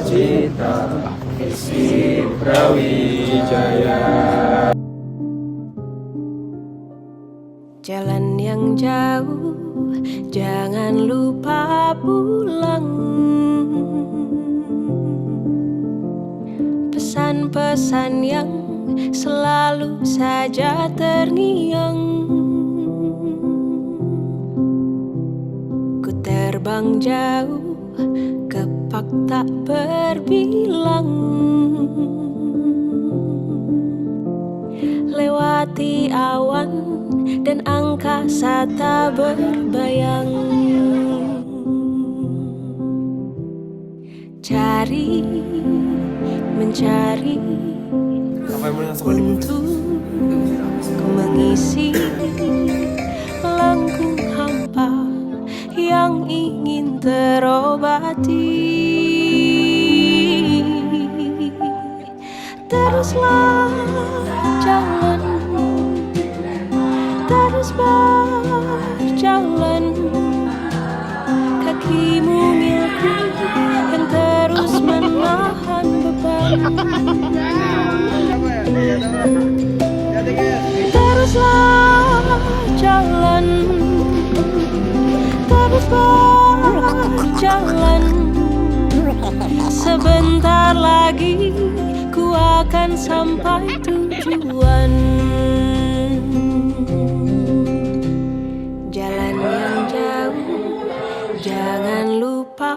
Cita isi Brawijaya. Jalan yang jauh, jangan lupa pulang. Pesan-pesan yang selalu saja terngiang. Ku terbang jauh, kepak tak berbilang. Lewati awan dan angkasa tak berbayang. Cari, mencari untuk mengisi lengkung hampa yang ingin terobati. Teruslah jalan, terus berjalan. Kakimu milku yang terus menahan beban. Teruslah jalan, terus berjalan. Sebentar lagi ku akan sampai tujuan. Jalan yang jauh, jangan lupa.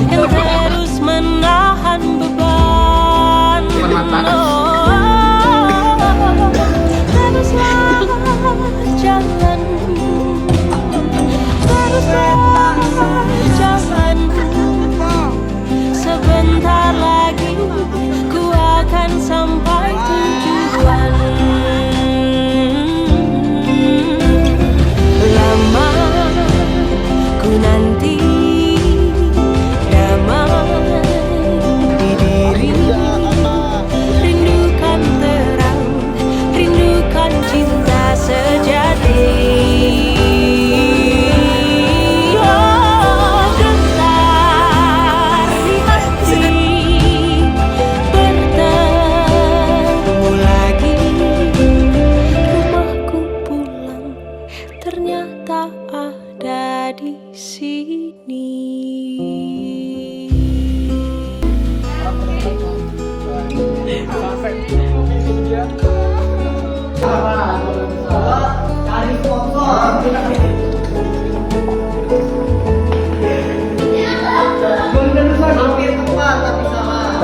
Yang terus menahan beban. Teruslah jalan, terus berjalan. Sebentar lagi ku akan sampai tujuan. Lama ku nanti ternyata ada di sini. Cari sponsor. Hampir tepat tapi salah.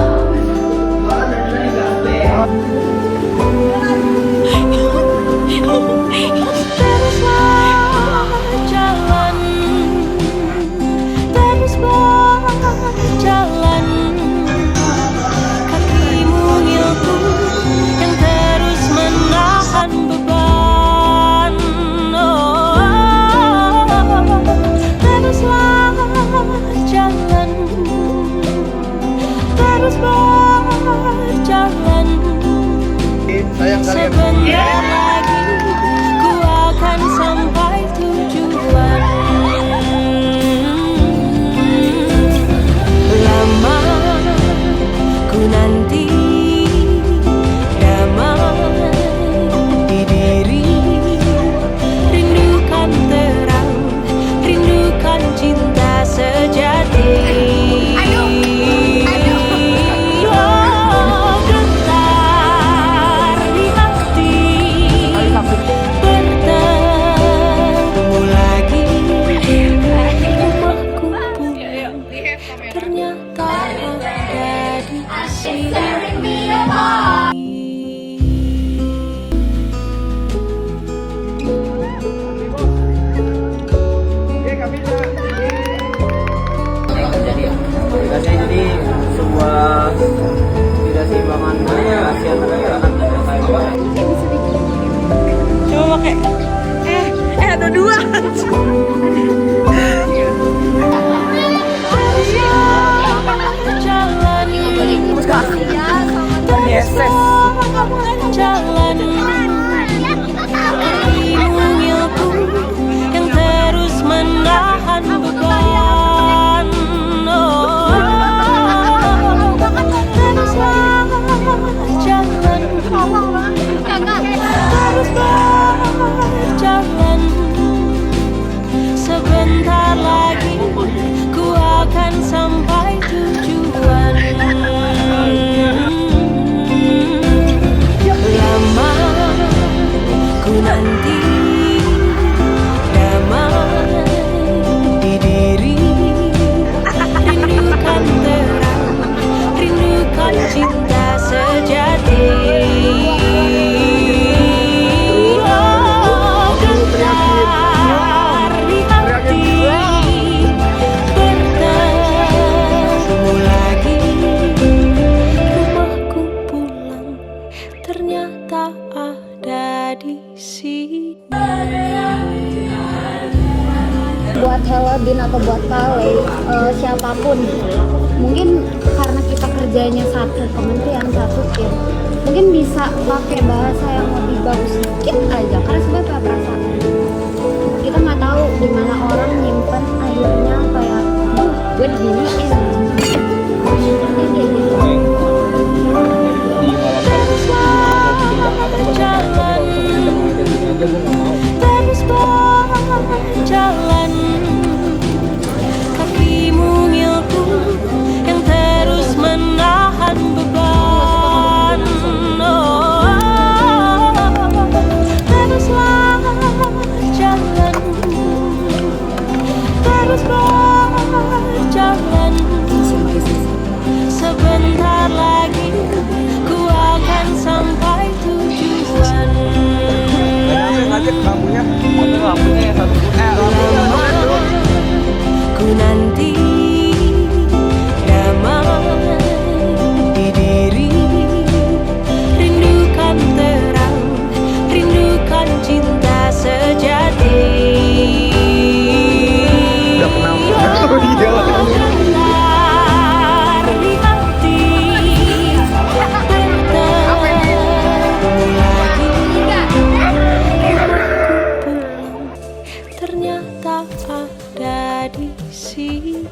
Orang dari Gabe. Teruslah jalan, terus berjalan. Kakimu milku yang terus menahan beban. Oh, pakai ada dua. Yeses. Jalan mungilku yang terus menahan beban. Teruslah jalan, terus berjalan. Sebentar lagi ku akan sampai tujuan. Lama ku nanti damai di diri, rindukan terang, rindukan cinta sejati. Oh, gentar di hati, bertemu lagi. Rumahku pulang ternyata ada di sini. Buat Helodin atau buat Kale, siapapun, mungkin karena kita kerjanya satu kementerian, satu tim, mungkin bisa pakai bahasa yang lebih bagus sedikit aja, karena sebenarnya perasaan kita nggak tahu gimana orang nyimpen akhirnya kayak gue diginiin Terus berjalan, kaki mungilku yang terus menahan beban. Teruslah jalan, terus berjalan. Sebentar lagi ku akan sampai tujuan. Lama ku nanti damai di diri, rindukan terang, rindukan cinta sejati. Gentar di hati, bertemu lagi. Ternyata ada di sini.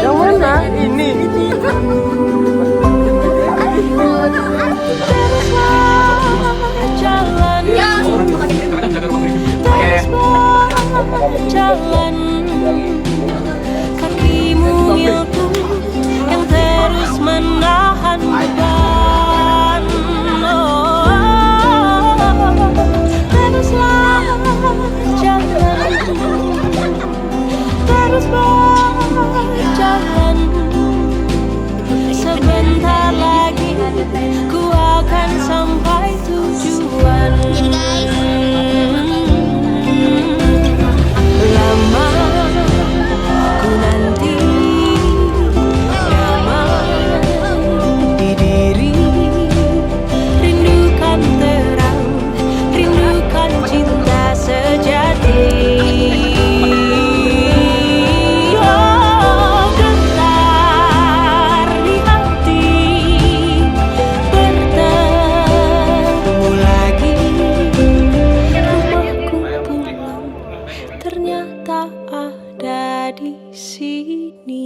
Yang mana? Ini. Jalan, terus berjalan, kaki mungilku yang terus menahan beban. Teruslah jalan, terus berjalan. Sebentar lagi ku akan sampai tujuan. Lama ku nanti damai di diri, rindukan terang, rindukan cinta sejati. Oh, gentar di hati, bertemu lagi. Rumahku pulang ternyata ada di sini.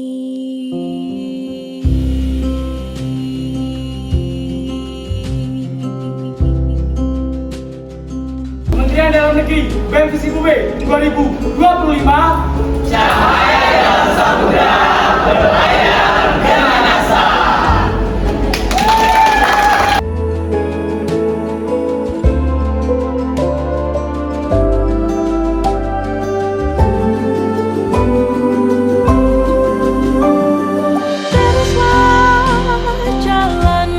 Kementerian Dalam Negeri BEM Visipol 2025. Teruslah jalan,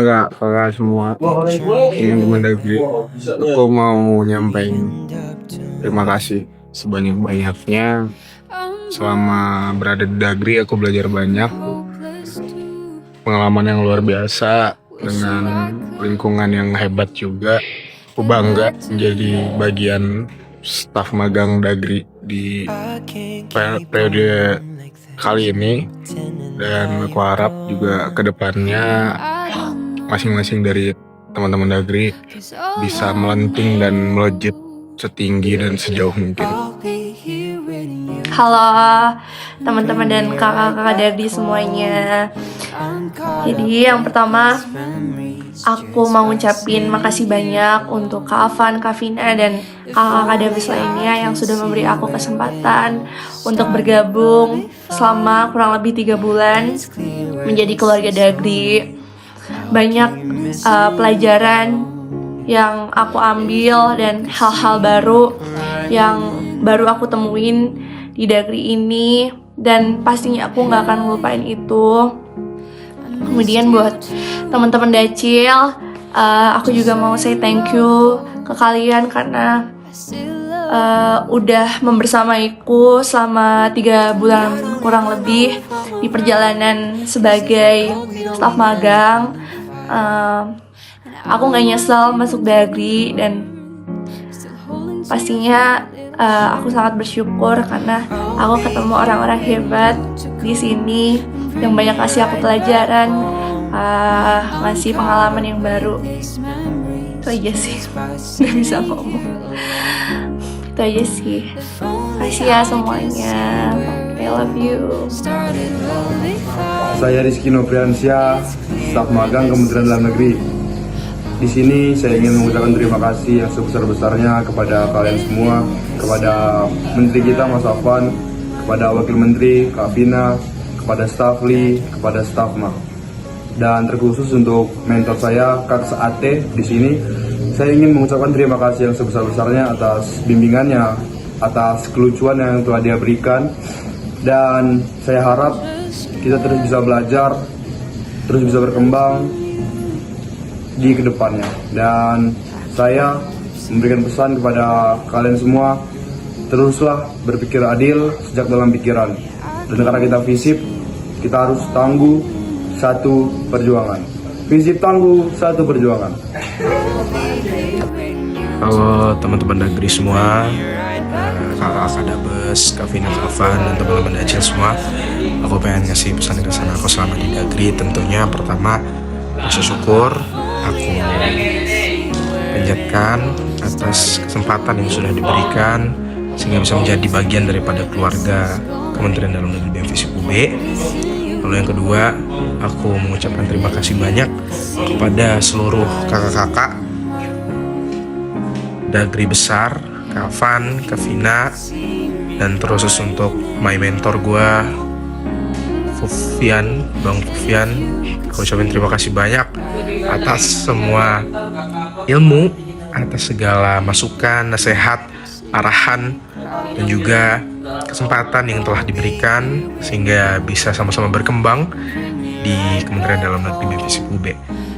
kakak semua teman-teman Dagri, aku mau nyampein terima kasih sebanyak-banyaknya. Selama berada di Dagri aku belajar banyak, pengalaman yang luar biasa dengan lingkungan yang hebat juga. Aku bangga menjadi bagian staf magang Dagri di periode kali ini, dan aku harap juga kedepannya masing-masing dari teman-teman Dagri bisa melenting dan melejit setinggi dan sejauh mungkin. Halo teman-teman dan kakak-kakak Dagri semuanya. Jadi yang pertama, aku mau ngucapin makasih banyak untuk Kak Afan, Kak Vina, dan kakak-kakak Dabes lainnya yang sudah memberi aku kesempatan untuk bergabung selama kurang lebih 3 bulan menjadi keluarga Dagri. Banyak pelajaran yang aku ambil dan hal-hal baru yang baru aku temuin di Dagri ini, dan pastinya aku gak akan ngelupain itu. Kemudian buat teman-teman Dacil, aku juga mau say thank you ke kalian karena udah membersamaiku selama 3 bulan kurang lebih di perjalanan sebagai staf magang. Aku gak nyesel masuk Dagri, dan pastinya aku sangat bersyukur karena aku ketemu orang-orang hebat di sini yang banyak kasih aku pelajaran, ngasih pengalaman yang baru. Itu aja sih, nggak bisa ngomong. Itu aja sih. Makasih ya semuanya. I love you. Saya Rizky Nopriansyah, staf magang Kementerian Dalam Negeri. Di sini saya ingin mengucapkan terima kasih yang sebesar-besarnya kepada kalian semua, kepada Menteri kita Mas Afan, kepada Wakil Menteri Kak Vina, kepada staf Li, kepada staf Ma. Dan terkhusus untuk mentor saya Kak Saate di sini, saya ingin mengucapkan terima kasih yang sebesar-besarnya atas bimbingannya, atas kelucuan yang telah dia berikan. Dan saya harap kita terus bisa belajar, terus bisa berkembang di kedepannya. Dan saya memberikan pesan kepada kalian semua, teruslah berpikir adil sejak dalam pikiran. Dan karena kita visip, kita harus tangguh satu perjuangan. Visip tangguh satu perjuangan. Halo teman-teman Dagri semua, kakak-kakak Dabes, Kak Vina, Kak Afan, dan teman-teman Dacil semua. Aku pengen ngasih pesan kesan aku selama di Dagri. Tentunya pertama, rasa syukur aku panjatkan atas kesempatan yang sudah diberikan sehingga bisa menjadi bagian daripada keluarga Kementerian Dalam Negeri BEM Visip UB. Lalu yang kedua, aku mengucapkan terima kasih banyak kepada seluruh kakak-kakak Dagri besar, Kak Afan, Kak Vina, dan terus untuk my mentor gue Bang Fufian. Aku ucapin terima kasih banyak atas semua ilmu, atas segala masukan, nasihat, arahan, dan juga kesempatan yang telah diberikan sehingga bisa sama-sama berkembang di Kementerian Dalam Negeri BEM Visip UB.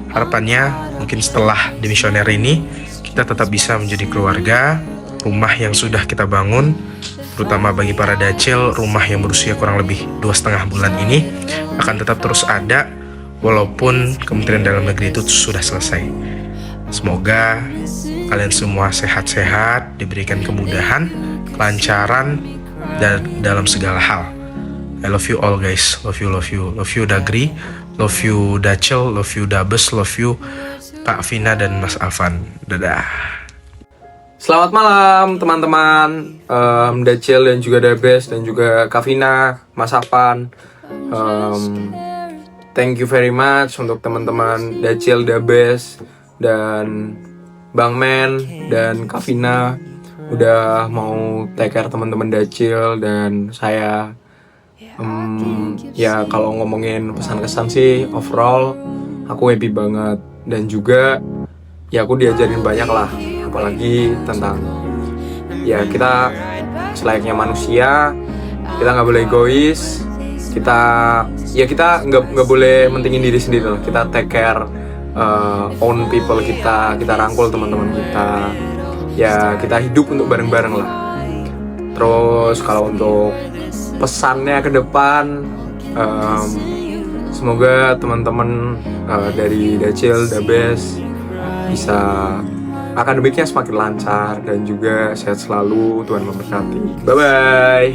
Harapannya mungkin setelah dimisioner ini kita tetap bisa menjadi keluarga. Rumah yang sudah kita bangun, terutama bagi para Dacil, rumah yang berusia kurang lebih 2,5 bulan ini akan tetap terus ada walaupun Kementerian Dalam Negeri itu sudah selesai. Semoga kalian semua sehat-sehat, diberikan kemudahan, kelancaran dalam segala hal. I love you all guys, love you Dagri, love you Dacil, love you Dabes, love you Kak Vina dan Mas Afan. Dadah. Selamat malam teman-teman Dacil dan juga Dabes dan juga Kak Vina, Mas Afan. Thank you very much untuk teman-teman Dacil, Dabes, dan Bang Men dan Kak Vina udah mau take care teman-teman Dacil dan saya. Ya kalau ngomongin pesan-kesan sih overall aku happy banget, dan juga ya aku diajarin banyak lah, apalagi tentang ya kita selayaknya manusia, kita nggak boleh egois, kita nggak boleh mentingin diri sendiri lah, kita take care own people kita rangkul teman-teman kita, ya kita hidup untuk bareng-bareng lah. Terus kalau untuk pesannya ke depan, semoga teman-teman dari Dacil, Dabes bisa akademiknya semakin lancar dan juga sehat selalu, Tuhan memberkati. Bye-bye.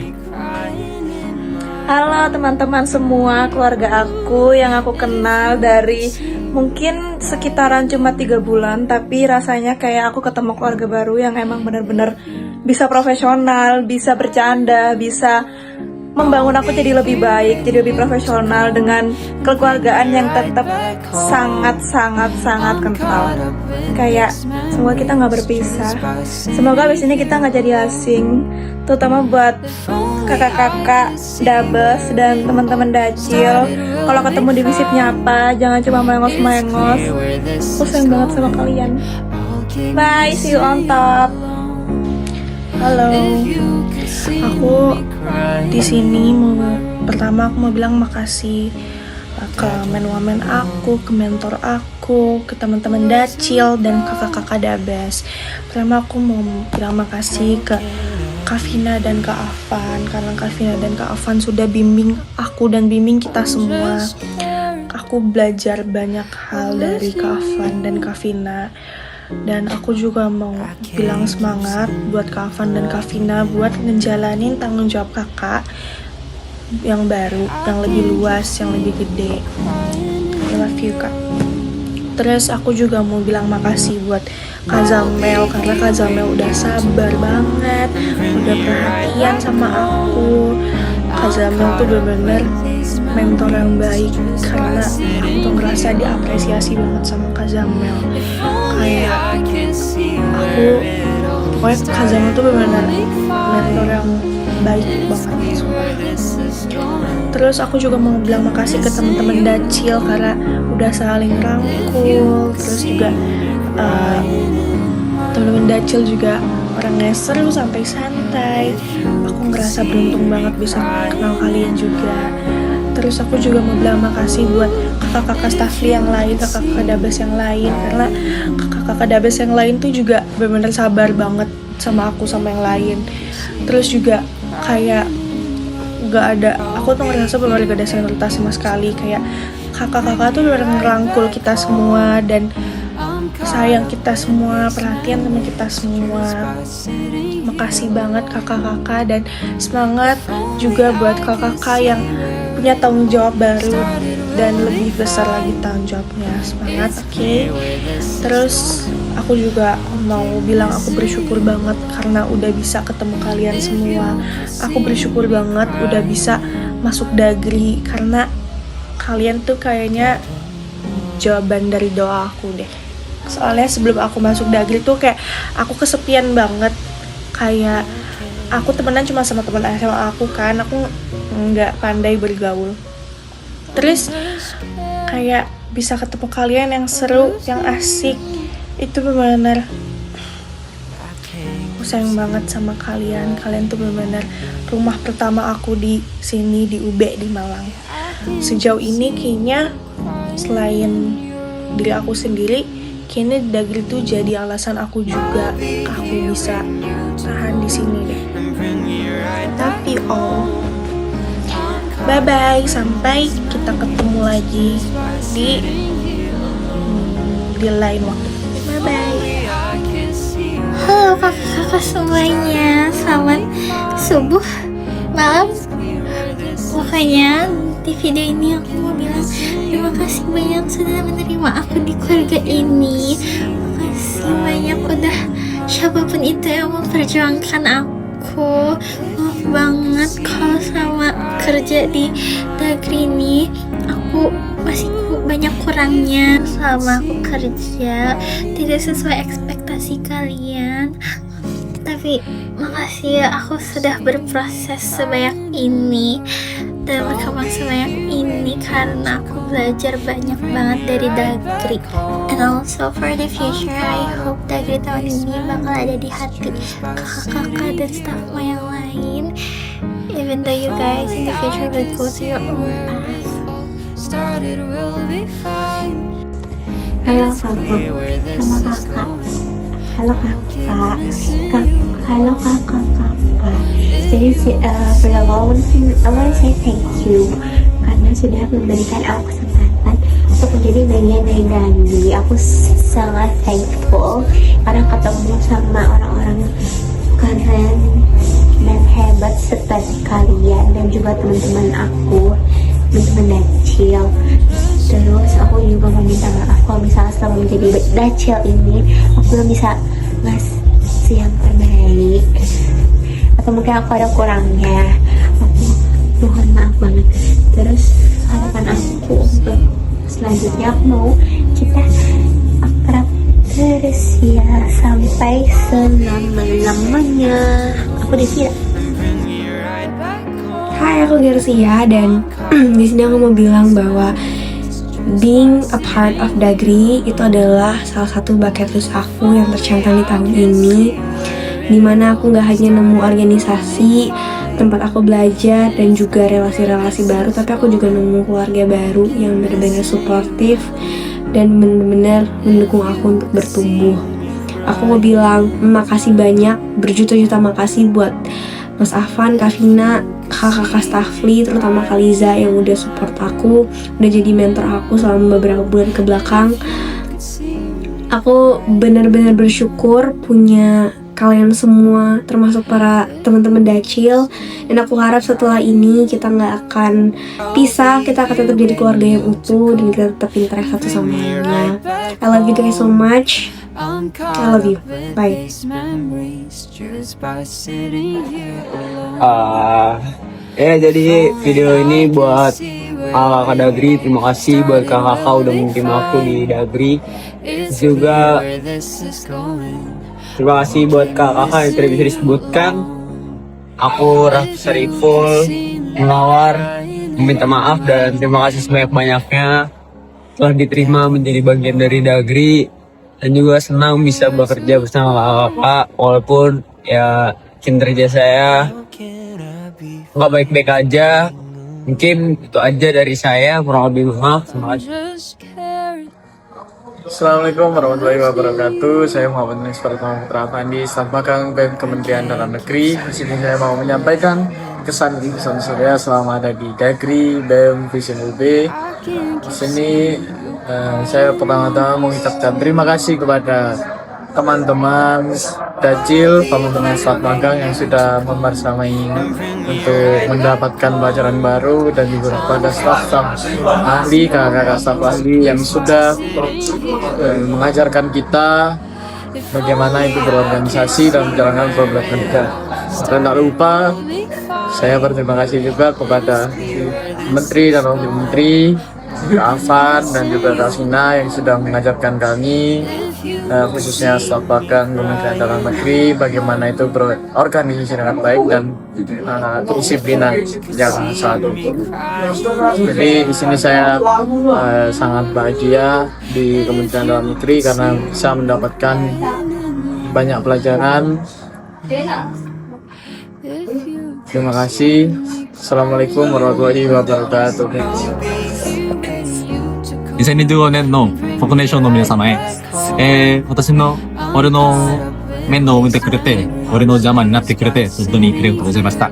Halo teman-teman semua, keluarga aku yang aku kenal dari mungkin sekitaran cuma 3 bulan, tapi rasanya kayak aku ketemu keluarga baru yang emang bener-bener bisa profesional, bisa bercanda, bisa membangun aku jadi lebih baik, jadi lebih profesional dengan kekeluargaan yang tetap sangat kental. Kayak semoga kita nggak berpisah. Semoga abis ini kita nggak jadi asing, terutama buat kakak-kakak Dabes dan teman-teman Dacil. Kalau ketemu di Visip nyapa, jangan cuma melengos-melengos. Aku sayang banget sama kalian. Bye, see you on top. Halo, aku di sini pertama aku mau bilang makasih ke men-women aku, ke mentor aku, ke teman-teman Dacil dan kakak-kakak Dabes. Pertama aku mau bilang makasih ke Kavina dan Kak Afan, karena Kavina dan Kak Afan sudah bimbing aku dan bimbing kita semua. Aku belajar banyak hal dari Kak Afan dan Kavina. Dan aku juga mau bilang semangat buat Kak Afan dan Kavina buat ngejalanin tanggung jawab kakak yang baru, yang lebih luas, yang lebih gede. I love you, Kak. Terus aku juga mau bilang makasih buat Kak Zamel, karena Kak Zamel udah sabar banget, udah perhatian sama aku. Kak Zamel tuh bener-bener mentor yang baik, karena aku tuh ngerasa diapresiasi banget sama Kak Zamel. Kayak aku, pokoknya Kak Zamel tuh bener-bener mentor yang baik banget, sumpah. Terus aku juga mau bilang makasih ke teman-teman Dacil karena udah saling rangkul. Terus juga teman-teman Dacil juga orangnya seru sampai santai. Aku ngerasa beruntung banget bisa kenal kalian juga. Terus aku juga mau bilang makasih buat kakak-kakak Staffli yang lain, kakak-kakak Dabes yang lain, karena kakak-kakak Dabes yang lain tuh juga benar-benar sabar banget sama aku sama yang lain. Terus juga kayak gak ada, aku tuh ngerasa benar-benar gak ada senioritas sama sekali. Kayak kakak-kakak tuh benar-benar ngerangkul kita semua dan sayang kita semua, perhatian sama kita semua. Makasih banget kakak-kakak, dan semangat juga buat kakak-kakak yang punya tanggung jawab baru dan lebih besar lagi tanggung jawabnya. Semangat, oke? Terus aku juga mau bilang aku bersyukur banget karena udah bisa ketemu kalian semua. Aku bersyukur banget udah bisa masuk Dagri karena kalian tuh kayaknya jawaban dari doa aku deh. Soalnya sebelum aku masuk Dagri tuh kayak aku kesepian banget. Kayak aku temenan cuma sama teman SMA aku kan, aku nggak pandai bergaul. Terus kayak bisa ketemu kalian yang seru, yang asik, itu benar-benar aku sayang banget sama kalian. Kalian tuh benar-benar rumah pertama aku di sini, di UB di Malang. Sejauh ini kayaknya selain diri aku sendiri, kayaknya Dagri tuh jadi alasan aku juga aku bisa tahan di sini deh. Tapi bye bye, sampai kita ketemu lagi di lain waktu. Bye bye. Halo kakak-kakak semuanya, selamat subuh, malam. Pokoknya di video ini aku mau bilang terima kasih banyak sudah menerima aku di keluarga ini. Makasih banyak udah siapapun itu yang memperjuangkan aku. Maaf banget kalau sama kerja di Dagri ini aku masih banyak kurangnya. Selama aku kerja tidak sesuai ekspektasi kalian, tapi makasih ya, aku sudah berproses sebanyak ini dan berkembang sebanyak ini karena aku belajar banyak banget dari Dagri. And also for the future, I hope Dagri tahun ini bakal ada di hati kakak-kakak dan staffmu yang lain. Even though you guys in the future will go to your own path. Halo kakak, halo kakak, halo kakak, halo kakak. Jadi for the moment, I want to say thank you karena sudah memberikan aku kesempatan untuk menjadi bagian dari Dandi. Aku sangat thankful karena ketemu sama orang-orang yang keren dan hebat seperti kalian dan juga teman-teman aku, teman-teman Dacil. Terus aku juga mau minta maaf kalau misalnya selama menjadi Dacil ini aku belum bisa ngasih yang terbaik atau mungkin aku ada kurangnya. Aku mohon maaf banget. Terus harapan aku untuk selanjutnya aku mau kita akrab terus ya sampai selama-lamanya. Aku Devia. Hai, aku Gersia dan di sini aku mau bilang bahwa being a part of Dagri itu adalah salah satu bucket list aku yang tercentang di tahun ini, dimana aku gak hanya nemu organisasi, tempat aku belajar dan juga relasi-relasi baru, tapi aku juga nemu keluarga baru yang benar-benar suportif dan benar-benar mendukung aku untuk bertumbuh. Aku mau bilang makasih banyak, berjuta-juta makasih buat Mas Afan, Kak Vina, kakak Stafli, terutama Kaliza yang udah support aku, udah jadi mentor aku selama beberapa bulan kebelakang. Aku benar-benar bersyukur punya kalian semua, termasuk para teman-teman Dacil, dan aku harap setelah ini kita nggak akan pisah, kita akan tetap jadi keluarga yang utuh dan kita tetap interaksi satu sama lainnya. I love you guys so much. I love you. Bye. Jadi video ini buat kakak Dagri. Terima kasih buat kakak udah mungkin aku di Dagri. Juga terima kasih buat kakak yang tidak bisa disebutkan. Aku Raffi Sariful Melawar meminta maaf dan terima kasih sebanyak-banyaknya telah diterima menjadi bagian dari Dagri, dan juga senang bisa bekerja bersama kakak walaupun ya kinerja saya nggak baik-baik aja. Mungkin itu aja dari saya, kurang lebih maaf. Terima kasih. Assalamualaikum warahmatullahi wabarakatuh. Saya Muhammad Nis Pratama Putra Afandi, staf magang BEM Kementerian Dalam Negeri. Di sini saya mau menyampaikan kesan saya selama ada di Dagri BEM Visip UB. Di sini saya pertama-tama mengucapkan terima kasih kepada teman-teman Dacil, teman-teman staf magang yang sudah membersamai untuk mendapatkan pelajaran baru, dan juga kepada staf ahli, kakak-kakak staf ahli yang sudah mengajarkan kita bagaimana itu berorganisasi dan menjalankan program kerja. Dan tak lupa saya berterima kasih juga kepada Menteri dan Wakil Menteri, Afan dan juga Rasina yang sudah mengajarkan kami, khususnya staf magang Kementerian Dalam Negeri, bagaimana itu berorganisasi dengan baik dan kedisiplinan yang sangat penting. Jadi di sini saya sangat bahagia di Kementerian Dalam Negeri karena bisa mendapatkan banyak pelajaran. Terima kasih. Assalamualaikum warahmatullahi wabarakatuh. 2025年の国ネーションの皆様へ、俺の面倒を見てくれて、俺の邪魔になってくれて、本当にありがとうございました。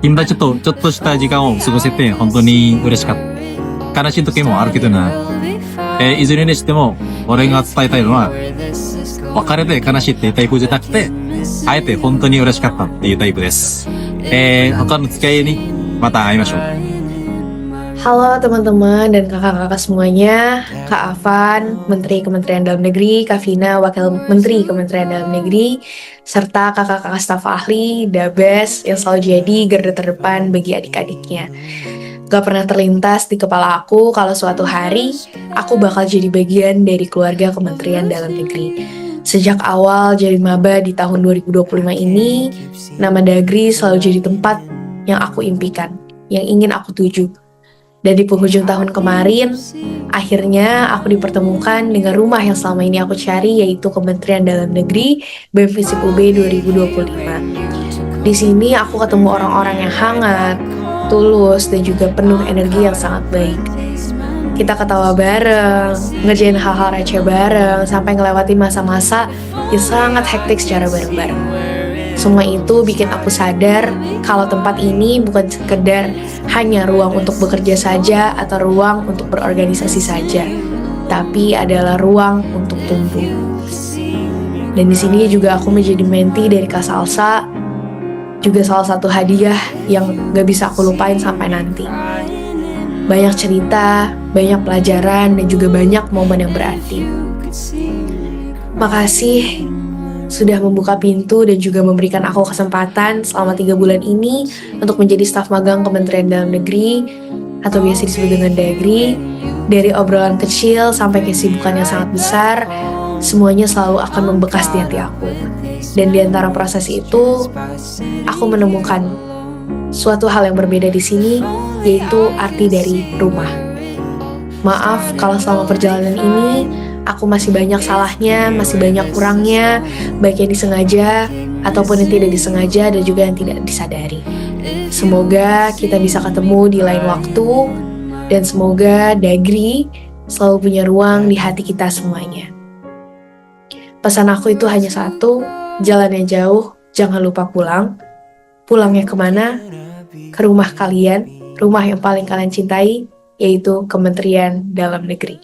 今ちょっとした時間を過ごせて、本当に嬉しかった。悲しい時もあるけどな。いずれにしても、俺が伝えたいのは、別れて悲しいっていうタイプじゃなくて、会えて本当に嬉しかったっていうタイプです。他の付き合いにまた会いましょう。 Halo teman-teman dan kakak-kakak semuanya, Kak Afan, Menteri Kementerian Dalam Negeri, Kak Vina, Wakil Menteri Kementerian Dalam Negeri, serta kakak-kakak staf ahli, Dabes yang selalu jadi garda terdepan bagi adik-adiknya. Gak pernah terlintas di kepala aku kalau suatu hari aku bakal jadi bagian dari keluarga Kementerian Dalam Negeri. Sejak awal jadi maba di tahun 2025 ini, nama Dagri selalu jadi tempat yang aku impikan, yang ingin aku tuju. Dan di penghujung tahun kemarin, akhirnya aku dipertemukan dengan rumah yang selama ini aku cari, yaitu Kementerian Dalam Negeri BEM Visip UB 2025. Di sini aku ketemu orang-orang yang hangat, tulus, dan juga penuh energi yang sangat baik. Kita ketawa bareng, ngerjain hal-hal receh bareng, sampai ngelewatin masa-masa yang sangat hektik secara bareng-bareng. Semua itu bikin aku sadar kalau tempat ini bukan sekedar hanya ruang untuk bekerja saja atau ruang untuk berorganisasi saja, tapi adalah ruang untuk tumbuh. Dan di sini juga aku menjadi mentee dari Kak Salsa, juga salah satu hadiah yang gak bisa aku lupain sampai nanti. Banyak cerita, banyak pelajaran, dan juga banyak momen yang berarti. Makasih sudah membuka pintu dan juga memberikan aku kesempatan selama 3 bulan ini untuk menjadi staf magang Kementerian Dalam Negeri atau biasa disebut dengan Dagri. Dari obrolan kecil sampai kesibukan yang sangat besar, semuanya selalu akan membekas di hati aku. Dan di antara proses itu, aku menemukan suatu hal yang berbeda di sini, yaitu arti dari rumah. Maaf kalau selama perjalanan ini aku masih banyak salahnya, masih banyak kurangnya, baik yang disengaja ataupun yang tidak disengaja dan juga yang tidak disadari. Semoga kita bisa ketemu di lain waktu, dan semoga Dagri selalu punya ruang di hati kita semuanya. Pesan aku itu hanya satu, jalannya jauh, jangan lupa pulang. Pulangnya kemana? Ke rumah kalian, rumah yang paling kalian cintai, yaitu Kementerian Dalam Negeri.